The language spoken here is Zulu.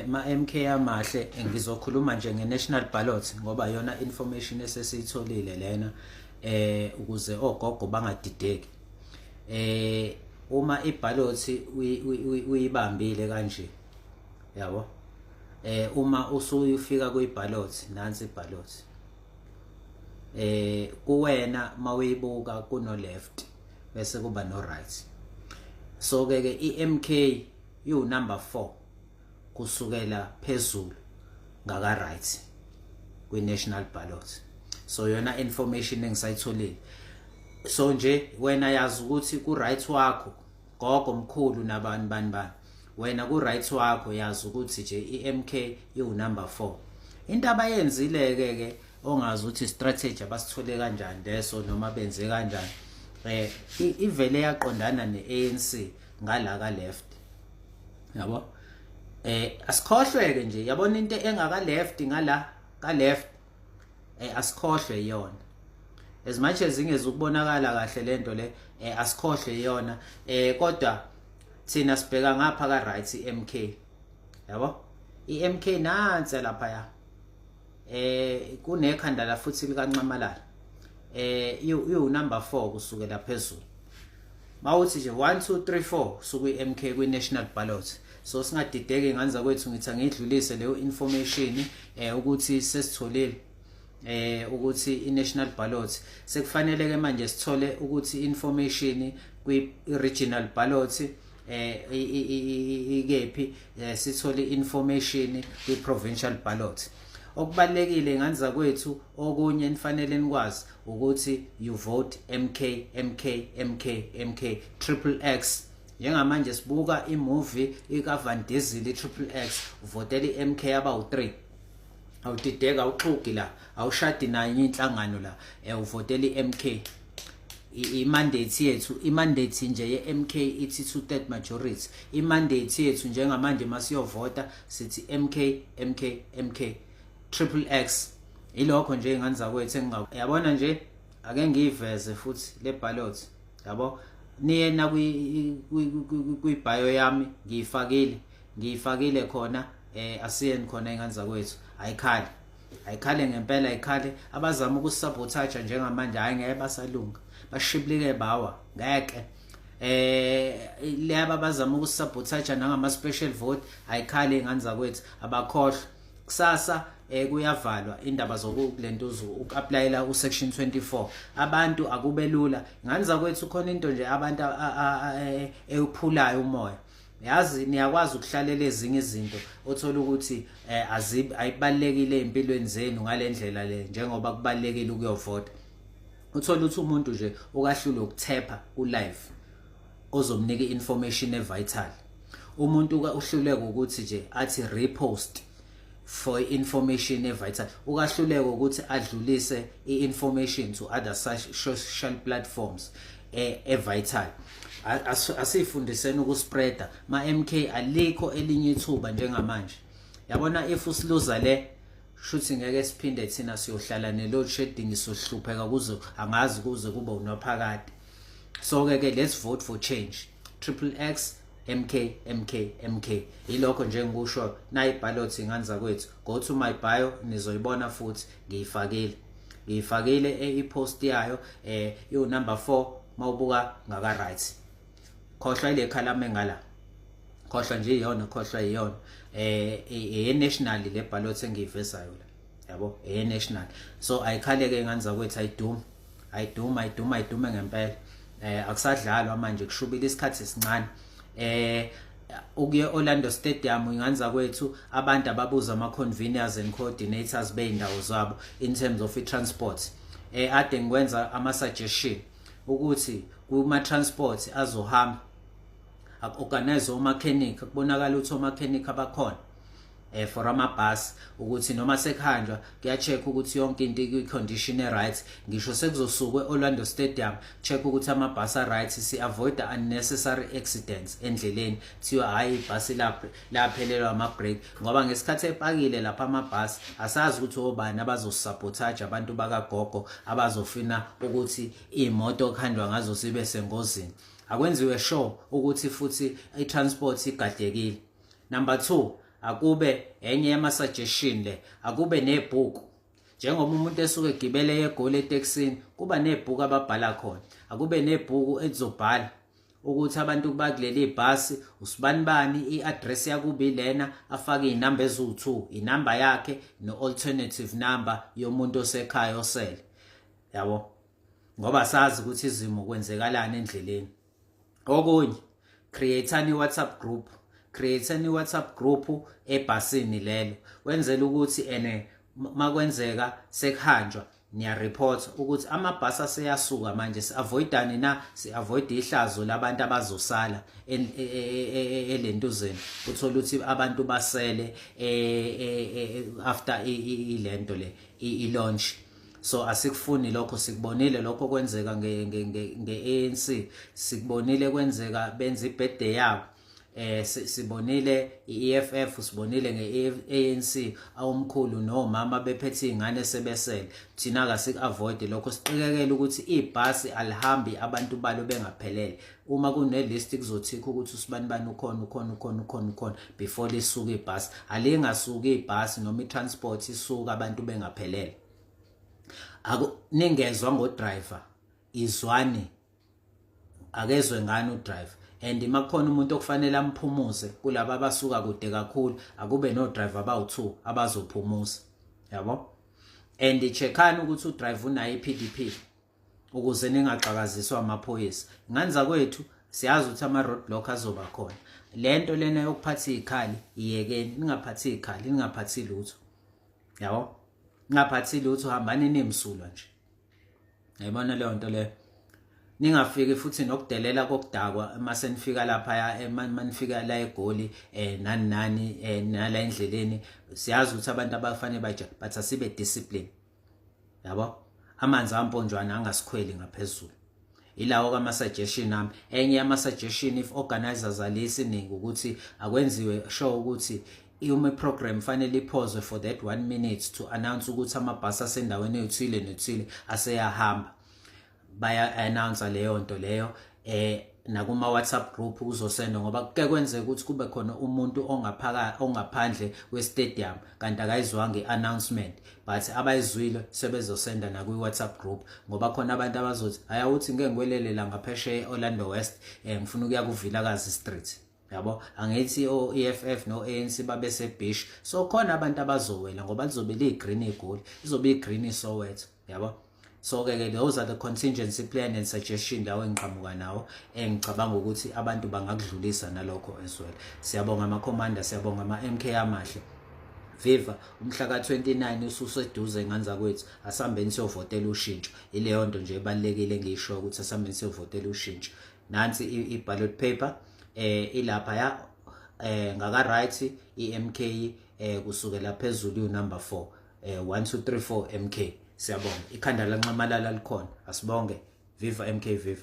Ma MK amahle ngizokhuluma nje nge-national ballot ngoba yona information esesiyitholile lena ukuze ogogo bangadideki. Uma iballot uyibambile kanje yabo, uma usuyifika kwi-ballot, nansi iballot kuwena mawibuka kuno left bese kuba no right. So ke i-MK yu number 4 kusukela phezulu ngaka right kwi national ballot. So yona information engisayitholile. So nje wena yazi ukuthi ku right wakho gogo mkhulu nabani bani wena ku right wakho yazi ukuthi nje iMK yu number 4. Into abayenzile ke ongazi ukuthi strategy abasithole kanjani leso noma benze kanjani, ivele yaqondana neANC ngala ka left yabo. Asikhohlwe nje yabona into engaka left ngala ka left, asikhohlwe yona as much as ingezukubonakala kahle lento le, asikhohlwe yona, kodwa thina sibheka ngapha ka right iMK yabo. iMK nansi lapha ya kunekhanda la futhi likancamalala, yu number 4 kusukela phezulu. Mawuthi nje 1 2 3 4 suku iMK kwi national ballot. So singadideki nganza kwethu ngithi ngidlulise leyo information ukuthi sesitholile ukuthi i-national ballot sekufanele ke manje sithole ukuthi information kwi-regional ballot ikephi, sithole information kwi-provincial ballot. Okubalekile nganza kwethu okunye nifanele nikwazi ukuthi you vote MK triple X. Njengamanje sibuka imovie ikaVan Diesel iTriple X, uvotela iMK abawu3, awudideka awuxugi la, awushadi nayo inhlangano la, uvotela iMK. Imandate nje yeMK ithi 2/3 majority. Imandate yethu njengamanje masiyovota sithi MK triple X. Ilokho nje enganza kwethu yabona nje ake ngiveze futhi le ballot yabo. Niye na kwi bio yami ngiyifakile khona, asiyeni khona enganza kwethu. Ayikhale ngempela, ayikhale abazama ukusabotage njengamanje hayi ngeke basalunga, bashiblike bawa ngeke. Laba abazama ukusabotage nangama special vote ayikhale enganza kwethu, abakhohlwa kusasa kuyavalwa indaba zokulentuzo ukuapplyela usection 24. Abantu akube lula nganza kwethu khona into nje abantu ewuphulayo umoya. Yazi niyakwazi ukuhlalela ezinye izinto othola ukuthi ayibalekile empilweni zenu ngalendlela le, njengoba kubalekile ukuyovota. Uthola ukuthi umuntu nje okahlula ukuthepha ulive ozomnika information evital. Umuntu uhluleka ukuthi nje athi repost for information evital, ukahluleka ukuthi adlulise information to other social platforms evital. Asifundiseni ukuspreada ma MK, alikho elinye ithuba njengamanje yabona. If usiluza le shuthi ngeke siphinde thina siyohlala ne-load shedding sohlupheka kuze angazi kuze kube unaphakade. So ke let's vote for change. Triple X MK ilokho nje ngikusho. Na iballot nganza kwethu, go to my bio nizoyibona futhi ngiyifakile ipost yayo, yu number 4 mawubuka ngaka right. Khohlwa ile khalame ngala, khohlwa nje iyona, khohlwa iyona. National le ballot engiyivesayo la yabo, national. So ayikhaleke nganza kwethu, ayidume ngempela. Akusadlalwa manje, kushubile isikhathi esincane. Ukuye Orlando Stadium nganza kwethu abantu ababuza ama conveners and coordinators beyindawo zabo in terms of transport. Ade ngikwenza ama suggestion ukuthi kuma transport azohamba organize mechanic, kubonakala ukuthi mechanic abakhona for amabus, ukuthi noma sekhanjwa kuyacheck ukuthi yonke into icondition right. Ngisho sekuzosuka eOrlando Stadium check ukuthi amabus right, si avoid unnecessary accidents endleleni. Thiwa hayi ibhasi laphelelwa ama brake, ngoba ngesikhathi epakile lapha amabus asazi ukuthi obani abazosabotage abantu bakagogo abazofina ukuthi imoto okhandwa ngazo sibe sengozini. Akwenziwe sure ukuthi futhi i transport igadekile. Number 2, akube enye yama suggestion le, akube nebhuku. Njengoba umuntu esuke egibele egoli eTexini kuba nebhuku ababhala khona, akube nebhuku elizobhala ukuthi abantu bakuleli ibhasi usibanibani, i-address yakubi lena, afake inamba eziwu2, inamba yakhe no-alternative number yomuntu osekhaya osele, yabo, ngoba sazi ukuthi izimo kwenzekalana endleleni. Okunye, createani WhatsApp group, createani WhatsApp group ebhasini lelo, wenzela ukuthi makwenzeka sekuhanjwa niya report ukuthi amabhasi aseyasuka manje, si-avoidani na, si-avoid ihlazo labantu abazosala elentuzeni, uthola ukuthi abantu basele after ilento le i-launch. So asikufuni lokho, sikubonile lokho kwenzeka nge-ANC, sikubonile kwenzeka benza ibirthday yabo, sibonile i-EFF, sibonile nge-ANC awumkhulu nomama bephethe ingane sebesele. Thina kasik-avoid lokho, siqikekele ukuthi ibhasi alihambi abantu balo bengaphelele. Uma kune-list kuzothikha ukuthi usibanibani ukhona before lisuka ibhasi, alingasuka ibhasi noma i-transport isuka abantu bengaphelele. Ningezwa ngodriver, izwane, akezwe ngani udriver. And makukhona umuntu okufanele amphumuze kulabo abasuka kude kakhulu, akube no driver abawu2 abazophumuza, yabo. And checkani ukuthi udriver unayo iPDP ukuze ningaxakaziswa amaphoyisa. Nganza kwethu siyazi ukuthi ama roadblock azoba khona. Lento lena yokuphatha izikhali iyekeni, ningaphathi izikhali, ningaphathi lutho, yabo. Ngaphathi lutho, hambani nimsulwa nje. Yayibona leyo nto leyo. Ningafiki futhi nokudelela kokudakwa mase nifika lapha manifika la eGoli nani nala endleleni. Siyazi ukuthi abantu abafanele baje, but asibe discipline, yabo. Amanzi amponjwana angasikhweli ngaphezulu. Ilawo kama suggestion nami. Enye yama suggestion, if organizers alisiningi ukuthi akwenziwe show ukuthi uma program fanele ipause for that 1 minute to announce ukuthi amabhasi asendaweni ethile nethile aseyahamba. Baya announce leyo nto leyo nakuma WhatsApp group uzosenda, ngoba kuke kwenzeka ukuthi kube khona umuntu ongaphandle we-stadium kanti akayizwanga i-announcement, but abayizwile sebezosenda na kwi-WhatsApp group, ngoba khona abantu abazothi ayawuthi ngeke ngiwelele la ngaphesheya Orlando West, ngifuna ukuya kuVilakazi Street, yabo. Angithi o-EFF no-ANC babe seBish, so khona abantu abazowela ngoba lizobe liyi-green iGoli, lizobe i-green iSoweto, yabo. So those are the contingency plan and suggestion lawo engiqhamuka nawo, ngicabanga ukuthi abantu bangakudlulisa nalokho as well. Siyabonga ama-commander, siyabonga ama-MK amahle. Viva umhla ka-29 ususeduze nganza kwethu, asambeni siyovotela ushintsho. Ileyo nto nje ebalekile ngisho ukuthi asambeni siyovotela ushintsho. Nansi i-ballot paper ilapha ya ngaka right i-MK kusukela phezulu number 4 1 2 3 4 MK. Siyabonga, ikhanda lanxamalala likhona. Asibonge. Viva MK, viva.